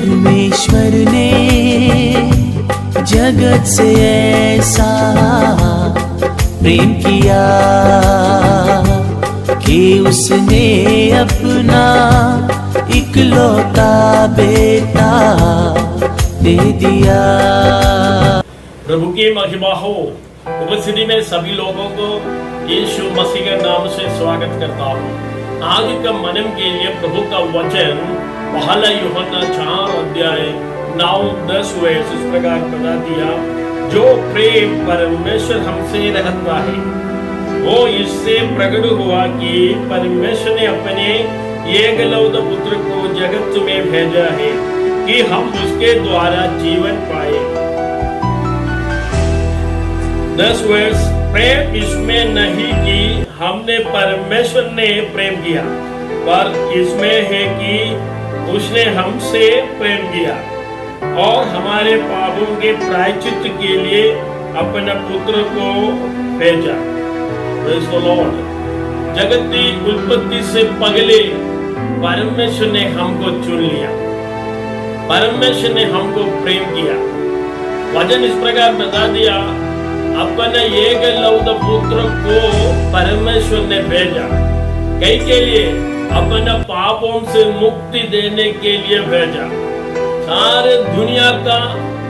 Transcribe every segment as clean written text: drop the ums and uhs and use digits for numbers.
परमेश्वर ने जगत से ऐसा प्रेम किया कि उसने अपना इकलौता बेटा दे दिया। प्रभु की महिमा हो। उपस्थिति में सभी लोगों को यीशु मसीह के नाम से स्वागत करता हूँ। आज का मनन के लिए प्रभु का वचन पहला यूहन्ना 4 अध्याय 9-10 वर्ष इस प्रकार बता दिया। जो प्रेम परमेश्वर हमसे रहता है वो इससे प्रकट हुआ कि परमेश्वर ने अपने एकलौते पुत्र को जगत में भेजा है कि हम उसके द्वारा जीवन पाए। 10 वर्ष प्रेम इसमें नहीं कि हमने परमेश्वर ने प्रेम किया, पर इसमें है कि उसने हमसे प्रेम किया और हमारे पापों के प्रायश्चित के लिए अपने पुत्र को भेजा। Praise the Lord. जगत की उत्पत्ति से पहले परमेश्वर ने हमको चुन लिया, परमेश्वर ने हमको प्रेम किया। वचन इस प्रकार बता दिया, अपने एकलौते पुत्र को परमेश्वर ने भेजा कई के लिए, अपने पापों से मुक्ति देने के लिए भेजा। सारे दुनिया का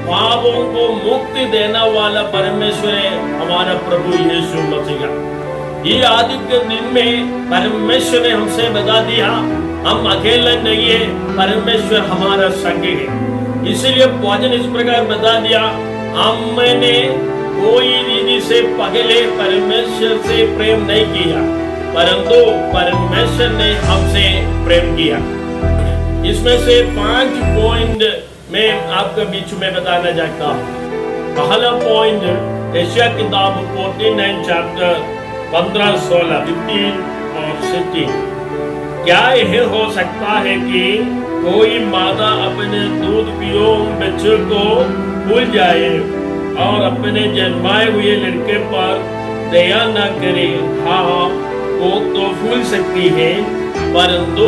पापों को मुक्ति देने वाला परमेश्वर है हमारा प्रभु यीशु मसीह। ये आदि के दिन में परमेश्वर ने हमसे बता दिया हम अकेले नहीं है, परमेश्वर हमारा संग है। इसलिए वचन इस प्रकार बता दिया, हमने कोई रीति से पहले परमेश्वर से प्रेम नहीं किया, परंतु परमेश्वर ने हमसे प्रेम किया। इसमें से 5 पॉइंट मैं आपके बीच में बताना चाहता हूँ। पहला पॉइंट यशायाह किताब 49 चैप्टर 15, 16, 15 और 16। क्या यह हो सकता है कि कोई माता अपने दूध पियो बच्चे को भूल जाए और अपने जन्माए हुए लड़के पर दया न करे? हाँ, वो तो भूल सकती है, परंतु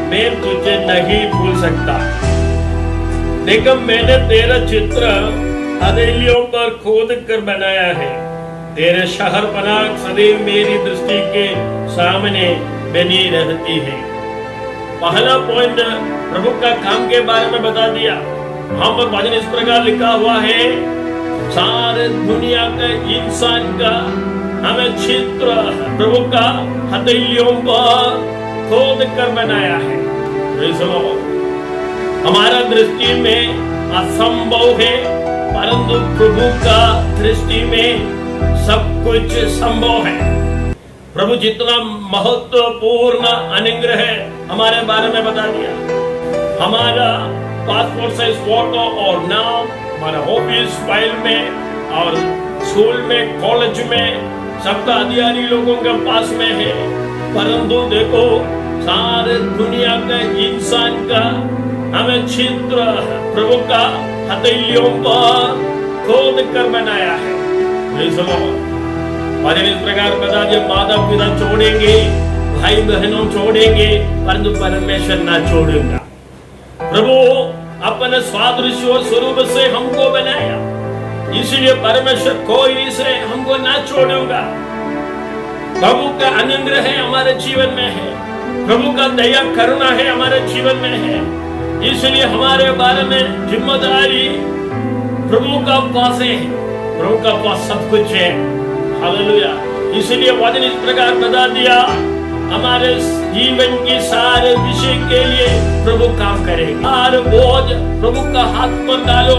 मैं तुझे नहीं भूल सकता। देखो, मैंने तेरा चित्र हथेलियों पर खोद कर बनाया है। तेरे शहर पनाह सदैव मेरी दृष्टि के सामने बनी रहती है। पहला पॉइंट प्रभु का काम के बारे में बता दिया। हम पर वचन इस प्रकार लिखा हुआ है, सारे दुनिया के इंसान का हमें चित्र प्रभु का हथेलियों पर खोद कर बनाया है। हमारा दृष्टि में असंभव है, परंतु प्रभु का दृष्टि में सब कुछ संभव है। प्रभु जितना महत्वपूर्ण अनुग्रह है हमारे बारे में बता दिया। हमारा पासपोर्ट साइज फोटो और नाम हमारा ऑफिस फाइल में और स्कूल में कॉलेज में सबका अधिकारी लोगों के पास में है, परंतु देखो सारे दुनिया के इंसान का हमें चित्र प्रभु का हथेलियों पर खोद कर बनाया है। वचन इस प्रकार बता दिया, माता पिता छोड़ेंगे, भाई बहनों छोड़ेंगे, परंतु परमेश्वर ना छोड़ेगा। प्रभु अपने सादृश्य और स्वरूप से हमको बनाया, इसलिए परमेश्वर कोई से हमको ना छोड़ेगा। प्रभु का अनुग्रह है हमारे जीवन में है, प्रभु का दया करुणा है हमारे जीवन में है, इसलिए हमारे बारे में जिम्मेदारी प्रभु का पास है। प्रभु का पास सब कुछ है। हालेलुया। इसलिए वचन इस प्रकार बता दिया, हमारे जीवन की सारे विषय के लिए प्रभु काम करेगा। हर बोझ प्रभु का हाथ पर डालो,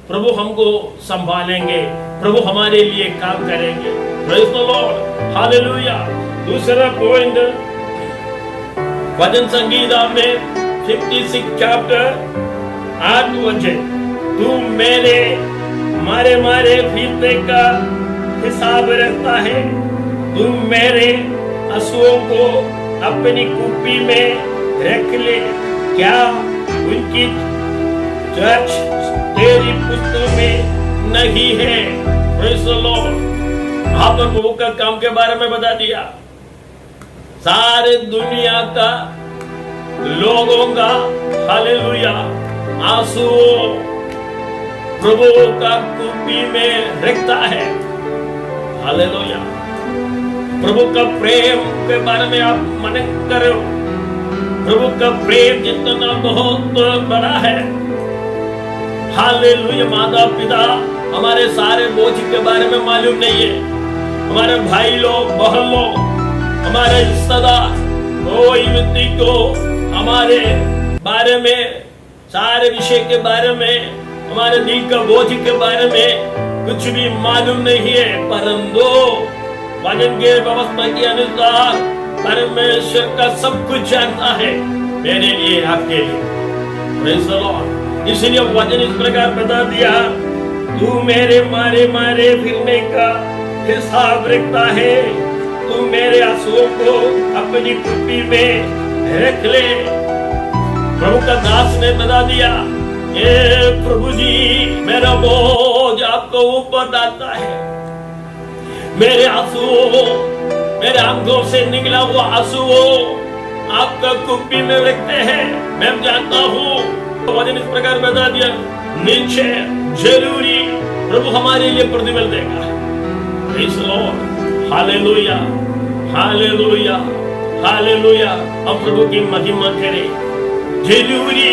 प्रभु हमको संभालेंगे, प्रभु हमारे लिए काम करेंगे। Praise the Lord. हालेलुया। दूसरा पॉइंट वचन संगीता में 56 चैप्टर 8 वचन, तू मेरे मारे फीते का हिसाब रखता है, तू मेरे आंसुओं को अपनी कुप्पी में रख ले, क्या उनकी चर्च तेरी पुस्तक में नहीं है? Praise the Lord. यहाँ पर प्रभु का काम के बारे में बता दिया। सारे दुनिया का लोगों का हालेलुया आंसू प्रभु का कुप्पी में रखता है। हालेलुया। प्रभु का प्रेम के बारे में आप मनन करो। प्रभु का प्रेम जितना बहुत बड़ा है। हालेलुया। माता पिता हमारे सारे बोझ के बारे में मालूम नहीं है। हमारे भाई लोग, बहन लोग, हमारे रिश्तेदार, कोई व्यक्ति को हमारे बारे में, सारे विषय के बारे में, हमारे दिल का बोझ के बारे में कुछ भी मालूम नहीं है। परंतु वचन के व्यवस्था के अनुसार परमेश्वर का सब कुछ जानता है, मेरे लिए, आपके लिए। Praise the Lord. इसलिए वचन इस प्रकार बता दिया, तू मेरे मारे फिरने का हिसाब रखता है, तू मेरे आंसुओं को अपनी कुप्पी में रख ले। प्रभु का दास ने बता दिया, ये प्रभु जी मेरा बोझ आपको ऊपर डालता है। मेरे आंसुओं, मेरे आंखों से निकला हुआ आंसुओं आपका कुप्पी में रखते हैं। मैं जानता हूँ वचन इस प्रकार बता दिया, नीचे जरूरी प्रभु हमारे लिए प्रतिफल देगा। Praise the Lord. Hallelujah, hallelujah, hallelujah. हम प्रभु की महिमा करें। जरूरी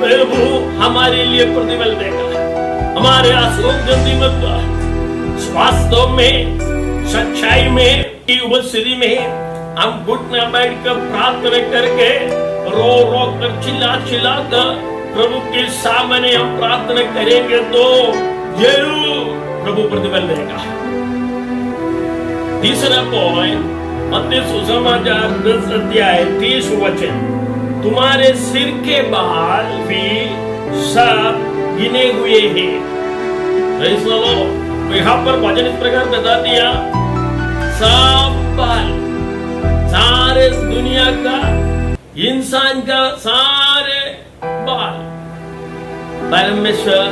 प्रभु हमारे लिए प्रतिफल देगा। हमारे आंसुओं की कीमत वास्तव में, सच्चाई में, की उपस्थिति में हम घुटने बैठकर प्रार्थना करके, रो रो कर, चिल्ला कर प्रभु के सामने हम प्रार्थना करेंगे तो जरूर प्रभु प्रतिफल देगा। तीसरा पॉइंट, मत्ती सुसमाचार 10 अध्याय 30 वचन, तुम्हारे सिर के बाल भी सब गिने हुए हैं। Praise the Lord. यहाँ पर वचन इस प्रकार बता दिया, सब बाल, सारे दुनिया का, इंसान का सारे बाल परमेश्वर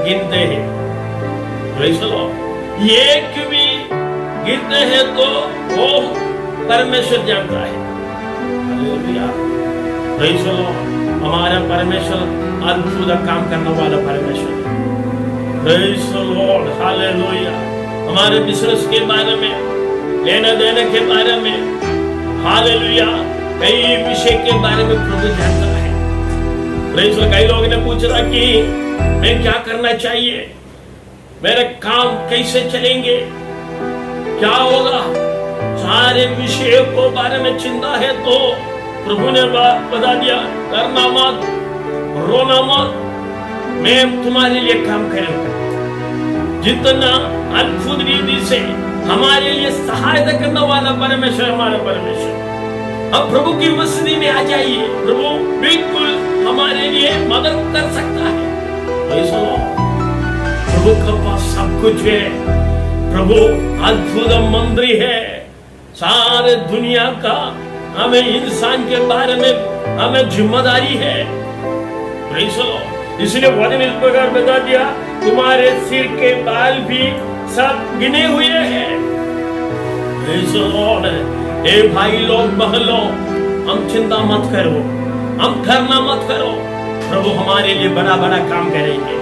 गिनते हैं। Praise the Lord. एक भी गिनते हैं तो वो परमेश्वर जानता है। हालेलुया। Praise the Lord. हमारा परमेश्वर अद्भुत काम करने वाला परमेश्वर है। Praise the Lord. हालेलुया। हमारे बिजनेस के बारे में, लेना देने के बारे में, हालेलुया, कई विषय के बारे में प्रभु जानता है। Praise the Lord. कई लोगों ने पूछा कि मैं क्या करना चाहिए, मेरे काम कैसे चलेंगे, क्या होगा, सारे विषय को बारे में चिंता है तो प्रभु ने बता दिया, करना मत, रोना मत, मैं तुम्हारे लिए काम करूंगा। जितना अद्भुत रीति से हमारे लिए सहायता करने वाला परमेश्वर हमारा परमेश्वर। अब प्रभु की उपस्थिति में आ जाइए, प्रभु बिल्कुल हमारे लिए मदद कर सकता है। प्रभु के पास सब कुछ है। प्रभु अद्भुत मंत्री है। सारे दुनिया का हमें, इंसान के बारे में हमें जिम्मेदारी है। Praise the Lord. इसलिए वचन इस प्रकार बता दिया, तुम्हारे सिर के बाल भी सब गिने हुए हैं। Praise the Lord. ए भाई लोग, बहन लोग, हम चिंता मत करो, हम करना मत करो। प्रभु हमारे लिए बड़ा बड़ा काम करेंगे।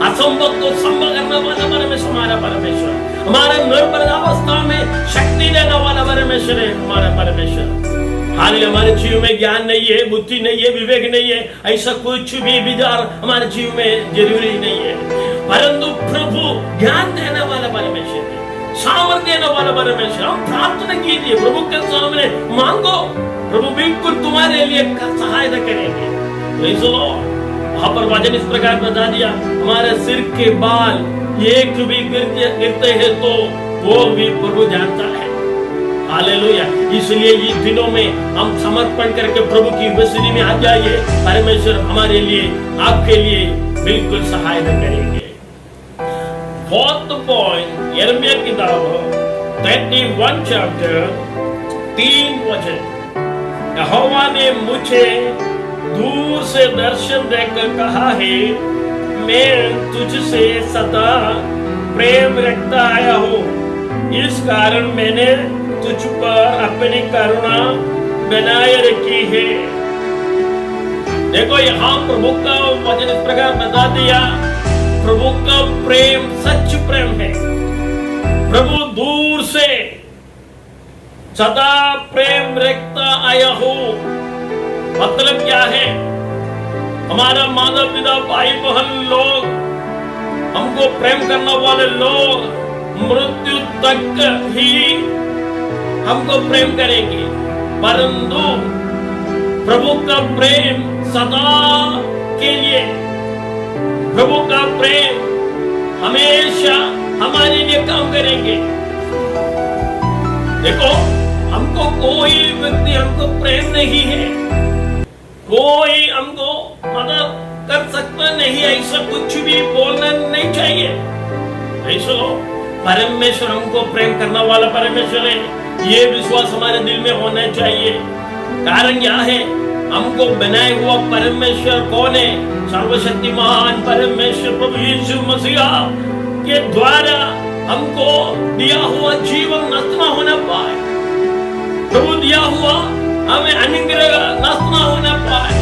असंभव को संभव करने वाला परमेश्वर हमारा परमेश्वर, हमारे निर्बल अवस्था में शक्ति देने वाला परमेश्वर है हमारा परमेश्वर। हाल हमारे जीव में ज्ञान नहीं है, बुद्धि नहीं है, विवेक नहीं है, ऐसा कुछ भी विचार हमारे जीव में जरूरी नहीं है। परंतु प्रभु ज्ञान देने वाला परमेश्वर है, सामर्थ्य देने वाला परमेश्वर। हम प्रार्थना कीजिए, प्रभु के सामने मांगो, प्रभु बिल्कुल तुम्हारे लिए सहायता करेंगे। Praise the Lord. वहां पर वचन इस प्रकार बता दिया, हमारे सिर के बाल एक भी गिरते हैं तो वो भी प्रभु जानता है। हालेलुया। इसलिए ये दिनों में हम समर्पण करके प्रभु की उपस्थिति में आ जाइए। परमेश्वर हमारे लिए, आपके लिए बिल्कुल सहायता करेंगे। फोर्थ पॉइंट, यिर्मयाह की किताब 31 चैप्टर 3 वचन, यहोवा ने मुझे दूर से दर्शन देकर कहा है, मैं तुझसे सदा प्रेम रखता आया हूँ, इस कारण मैंने तुझ पर अपनी करुणा बनाए रखी है। देखो यहाँ प्रभु का वचन इस प्रकार बता दिया, प्रभु का प्रेम सच प्रेम है। प्रभु दूर से सदा प्रेम रखता आया हो। मतलब क्या है? हमारा माता पिता भाई बहन लोग, हमको प्रेम करने वाले लोग मृत्यु तक ही हमको प्रेम करेंगे, परंतु प्रभु का प्रेम सदा के लिए, प्रभु का प्रेम हमेशा हमारे लिए काम करेंगे। देखो, हमको कोई व्यक्ति हमको प्रेम नहीं है, कोई हमको मदद कर सकता नहीं, ऐसा कुछ भी बोलना नहीं चाहिए। ऐसा परमेश्वर हमको प्रेम करने वाला परमेश्वर है, ये विश्वास हमारे दिल में होना चाहिए। कारण क्या है? हमको बनाए हुआ परमेश्वर कौन है? सर्वशक्तिमान परमेश्वर प्रभु यीशु मसीह के द्वारा हमको दिया हुआ जीवन नष्ट न होना पाए, प्रभु दिया हुआ हमें अनुग्रह नष्ट न होना पाए।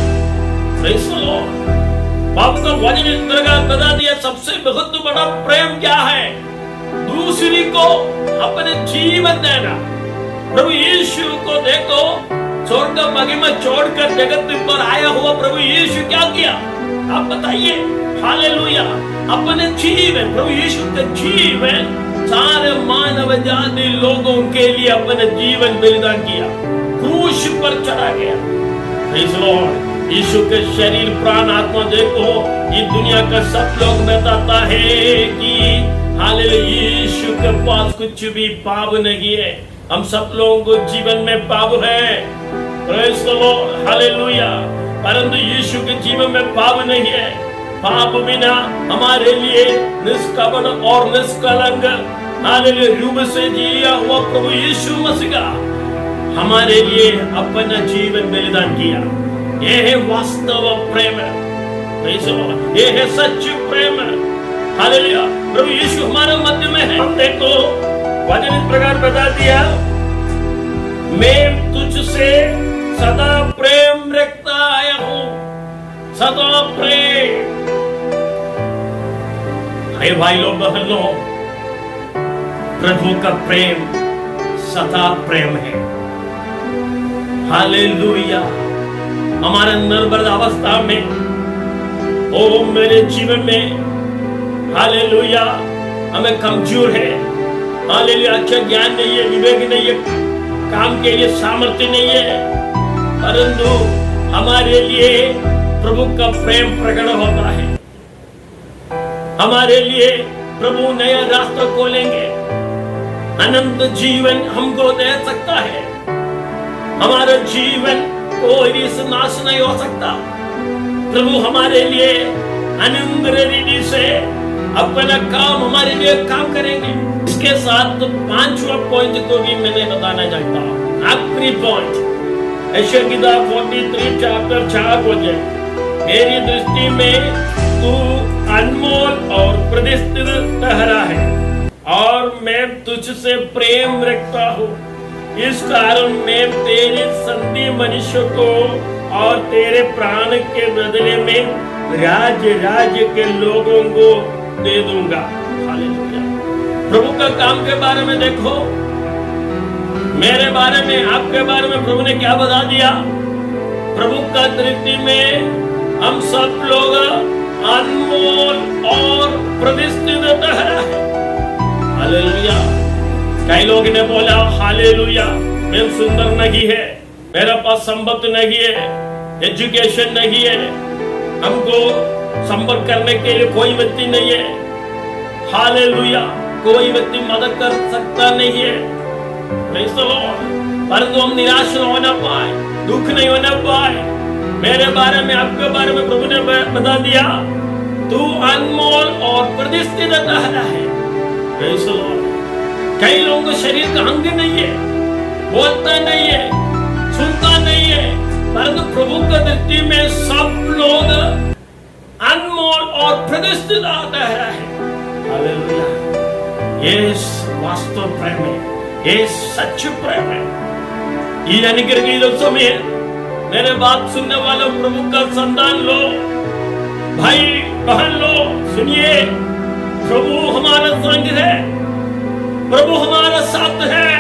बाप का वचन इस प्रकार बता दिया, सबसे बहुत बड़ा प्रेम क्या है? दूसरी को अपने जीवन देना। प्रभु यीशु को देखो, स्वर्ग का महिमा छोड़कर जगत पर आया हुआ प्रभु यीशु क्या किया? आप बताइए। हालेलुया। अपने जीवन, प्रभु यीशु का जीवन सारे मानव जाति लोगों के लिए अपने जीवन बलिदान किया, क्रूस पर चढ़ा गया। Praise Lord. यीशु के शरीर प्राण आत्मा देखो, ये दुनिया का सब लोग बताता है कि हालेलुया यीशु के पास कुछ भी पाप नहीं है। हम सब लोगों को जीवन में पाप है, प्रेज़ द लॉर्ड, हालेलुया। परंतु यीशु के जीवन में पाप नहीं है। पाप बिना हमारे लिए निष्कपट और निष्कलंक हालेलुया रूप से जिया हुआ प्रभु यीशु मसीह हमारे लिए अपना जीवन बलिदान किया। यह है वास्तव प्रेम, प्रेज़ द लॉर्ड, यह है सच प्रेम। हालेलुया। प्रभु यीशु हमारे मध्य में है। हम देखो वचन इस प्रकार बता दिया, मैं तुझसे सदा प्रेम रखता आया हूं, सदा प्रेम। हे भाई लोग बहन लोग, प्रभु का प्रेम सदा प्रेम है। हालेलुया। हमारे निर्बल अवस्था में, ओ मेरे जीवन में, हालेलुया, हमें कमजोर है, हालेलुया, अच्छा ज्ञान नहीं है, विवेक नहीं है, काम के लिए सामर्थ्य नहीं है, परंतु हमारे लिए प्रभु का प्रेम प्रकट होता है। हमारे लिए प्रभु नया रास्ता खोलेंगे, अनंत जीवन हमको दे सकता है। हमारा जीवन कोई से नाश नहीं हो सकता। प्रभु हमारे लिए अनंत रीति से अपना काम हमारे लिए काम करेंगे। इसके साथ 5वां पॉइंट को भी मैंने बताना चाहता हूँ। आखिरी पॉइंट यशायाह की किताब 43 चैप्टर 4 वचन, मेरी दृष्टि में तू अनमोल और प्रतिष्ठित ठहरा है और मैं तुझसे प्रेम रखता हूँ। इस कारण मैं तेरी संधि मनुष्य को और तेरे प्राण के बदले में राज्य के लोगों को दे दूंगा। हालेलुया। प्रभु का काम के बारे में देखो, मेरे बारे में, आपके बारे में प्रभु ने क्या बता दिया? प्रभु का दृष्टि में हम सब लोग अनमोल और प्रतिष्ठित ठहरा है। हालेलुया। कई लोग ने बोला हालेलुया, मैं सुंदर नहीं है, मेरा पास संपत्ति नहीं है, एजुकेशन नहीं है, हमको संपर्क करने के लिए कोई व्यक्ति नहीं है। हालेलुया। कोई व्यक्ति मदद कर सकता नहीं है। Praise the Lord. परंतु हम निराश न होना पाए, दुख नहीं होना पाए। मेरे बारे में, आपके बारे में प्रभु ने बता दिया, तू अनमोल और प्रतिष्ठित ठहरा है। Praise the Lord. कई लोगों को शरीर का अंग नहीं है, बोलता नहीं है, सुनता नहीं है, परंतु प्रभु की दृष्टि में सब लोग अनमोल और प्रतिष्ठित ठहरा है। हालेलुया। ये वास्तव प्रेम है, ये सच प्रेम है। ये अनुग्रह के समय मेरे बात सुनने वालों, प्रभु का संतान लो, भाई बहन लो, सुनिए, प्रभु हमारा संग है, प्रभु हमारा साथ है।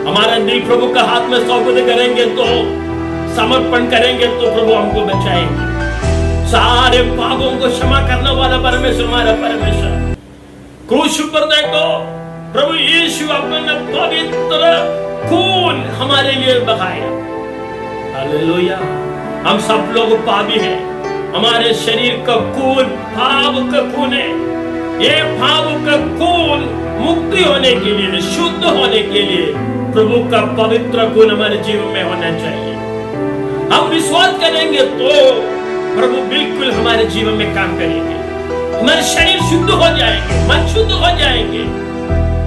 हमारा दिल प्रभु का हाथ में सौंप करेंगे तो, समर्पण करेंगे तो प्रभु हमको बचाएंगे। सारे पापों को क्षमा करने वाला परमेश्वर हमारा परमेश्वर। क्रूस पर देखो, प्रभु यीशु अपना पवित्र खून हमारे लिए बहाया। हालेलुया। हम सब लोग पापी हैं, हमारे शरीर का खून पाप का खून है। ये पाप का खून मुक्ति होने के लिए, शुद्ध होने के लिए प्रभु का पवित्र खून हमारे जीवन में होना चाहिए। हम विश्वास करेंगे तो प्रभु बिल्कुल हमारे जीवन में काम करेंगे। हमारे शरीर शुद्ध हो जाएंगे, मन शुद्ध हो जाएंगे,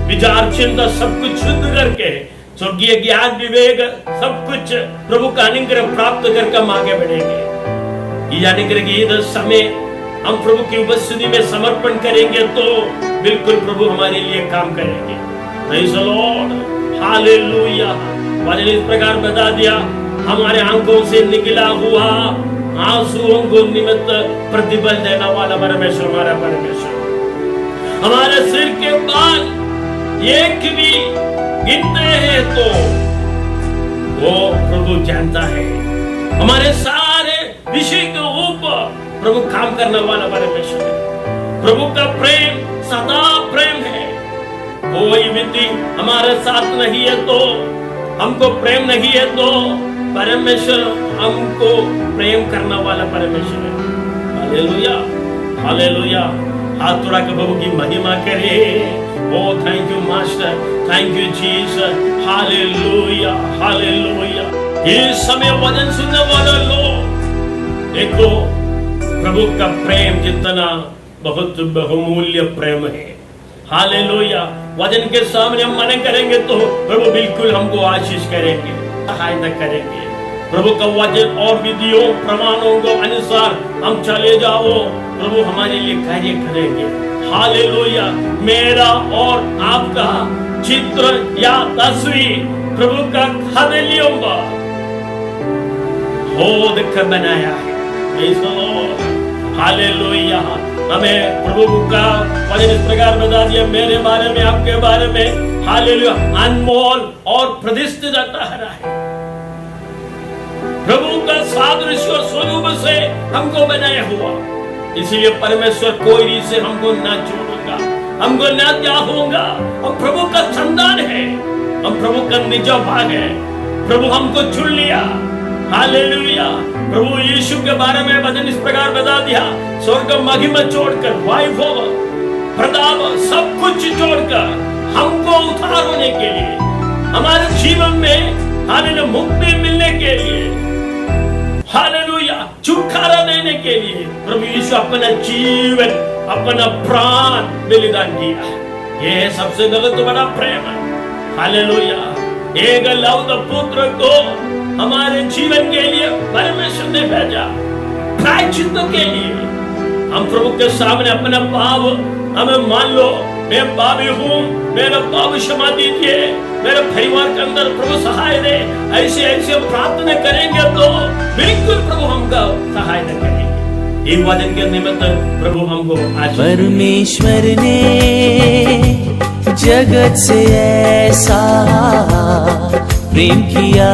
विचार चिंता सब कुछ शुद्ध करके स्वर्गीय ज्ञान विवेक सब कुछ प्रभु का अनुग्रह प्राप्त करके हम आगे बढ़ेंगे। ये अनुग्रह की इधर समय हम प्रभु की उपस्थिति में समर्पण करेंगे तो बिल्कुल प्रभु हमारे लिए काम करेंगे। Praise the Lord, hallelujah. वचन इस प्रकार बता दिया, हमारे आंखों से निकला हुआ आंसुओं को निमित्त प्रतिफल देने वाला परमेश्वर हमारा परमेश्वर। हमारे सिर के बाल एक भी गिनते हैं तो वो प्रभु जानता है। हमारे सारे विषय के ऊपर प्रभु काम करने वाला परमेश्वर है। प्रभु का प्रेम सदा प्रेम है। कोई व्यक्ति हमारे साथ नहीं है तो, हमको प्रेम नहीं है तो परमेश्वर हमको प्रेम करने वाला परमेश्वर है। Hallelujah, hallelujah. हाथ उठा के प्रभु की महिमा करे। Oh thank you master, thank you Jesus, hallelujah, hallelujah. इस समय वचन सुनने वाले लोग देखो, प्रभु का प्रेम कितना बहुत बहुमूल्य प्रेम है। हालेलुया। वचन के सामने हम मने करेंगे तो प्रभु बिल्कुल हमको आशीष करेंगे, सहायता करेंगे। प्रभु का वचन और विधियों प्रमाणों को अनुसार हम चले जाओ, प्रभु हमारे लिए कार्य करेंगे। हालेलुया। मेरा और आपका चित्र या तस्वीर प्रभु का हवेलियों पर खोद कर बनाया है। हालेलुया। हमें प्रभु का वचन इस प्रकार बता दिया, मेरे बारे में, आपके बारे में, हालेलुया, अनमोल और प्रतिष्ठित ठहरा है। प्रभु का सादृश्य और स्वरूप से हमको बनाया हुआ, इसलिए परमेश्वर कोई रीत से हमको ना छोड़ेगा, हमको ना त्यागेगा। हम प्रभु का संतान है, हम प्रभु का निज भाग है। प्रभु हमको चुन लिया। हालेलुया। प्रभु यीशु के बारे में वचन इस प्रकार बता दिया, स्वर्ग महिमा छोड़कर, वैभव प्रताप सब कुछ छोड़कर हमको उद्धार होने के लिए, हमारे जीवन में हालेलुया मुक्ति मिलने के लिए, हालेलुया छुटकारा देने के लिए प्रभु यीशु अपना जीवन, अपना प्राण बलिदान किया। यह सबसे बड़ा प्रेम है। हालेलुया। एक लौता पुत्र को हमारे जीवन के लिए परमेश्वर ने भेजा, प्रायश्चित के लिए। हम प्रभु के सामने अपना पाप हमें मान लो, मैं पापी हूँ, मेरा पाप क्षमा दीजिए, मेरे परिवार के अंदर प्रभु सहाय दे, ऐसे ऐसे प्रार्थना करेंगे तो बिल्कुल प्रभु हमका सहायता करेंगे। एक वचन के निमित्त प्रभु हमको आशीष। परमेश्वर ने जगत से ऐसा प्रेम किया,